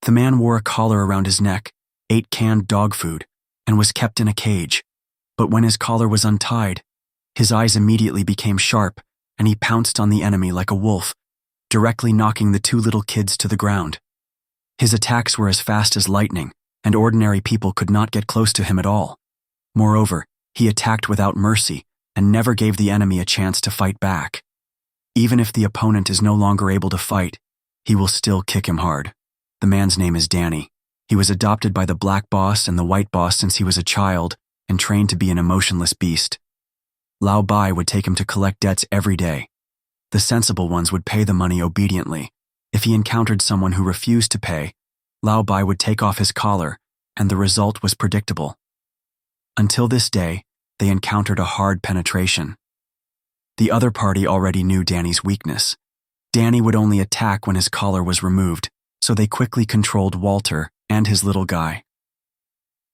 The man wore a collar around his neck, ate canned dog food, and was kept in a cage. But when his collar was untied, his eyes immediately became sharp, and he pounced on the enemy like a wolf, directly knocking the two little kids to the ground. His attacks were as fast as lightning, and ordinary people could not get close to him at all. Moreover, he attacked without mercy and never gave the enemy a chance to fight back. Even if the opponent is no longer able to fight, he will still kick him hard. The man's name is Danny. He was adopted by the black boss and the white boss since he was a child and trained to be an emotionless beast. Lao Bai would take him to collect debts every day. The sensible ones would pay the money obediently. If he encountered someone who refused to pay, Lao Bai would take off his collar, and the result was predictable. Until this day, they encountered a hard penetration. The other party already knew Danny's weakness. Danny would only attack when his collar was removed, so they quickly controlled Walter and his little guy.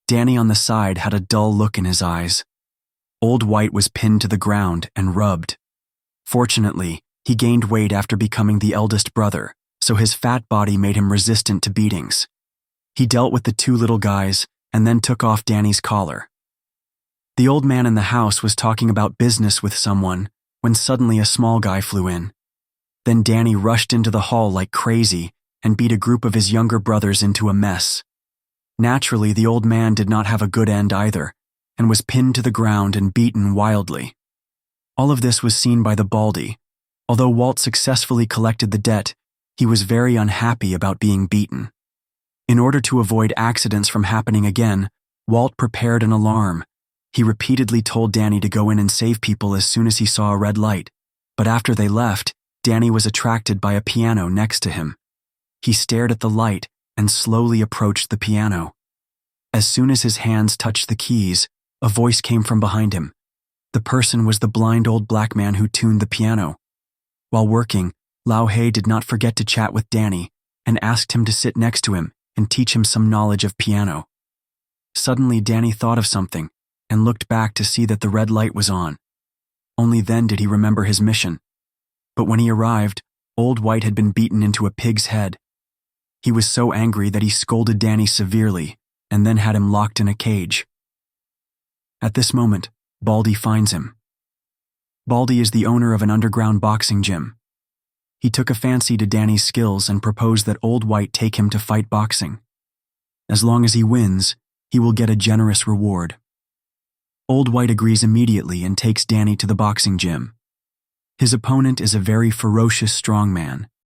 Danny on the side had a dull look in his eyes. Old White was pinned to the ground and rubbed. Fortunately, he gained weight after becoming the eldest brother, so his fat body made him resistant to beatings. He dealt with the two little guys and then took off Danny's collar. The old man in the house was talking about business with someone when suddenly a small guy flew in. Then Danny rushed into the hall like crazy and beat a group of his younger brothers into a mess. Naturally, the old man did not have a good end either, and was pinned to the ground and beaten wildly. All of this was seen by the Baldy. Although Walt successfully collected the debt, he was very unhappy about being beaten. In order to avoid accidents from happening again, Walt prepared an alarm. He repeatedly told Danny to go in and save people as soon as he saw a red light, but after they left, Danny was attracted by a piano next to him. He stared at the light and slowly approached the piano. As soon as his hands touched the keys, a voice came from behind him. The person was the blind old black man who tuned the piano. While working, Lao He did not forget to chat with Danny and asked him to sit next to him and teach him some knowledge of piano. Suddenly, Danny thought of something and looked back to see that the red light was on. Only then did he remember his mission. But when he arrived, Old White had been beaten into a pig's head. He was so angry that he scolded Danny severely and then had him locked in a cage. At this moment, Baldy finds him. Baldy is the owner of an underground boxing gym. He took a fancy to Danny's skills and proposed that Old White take him to fight boxing. As long as he wins, he will get a generous reward. Old White agrees immediately and takes Danny to the boxing gym. His opponent is a very ferocious strongman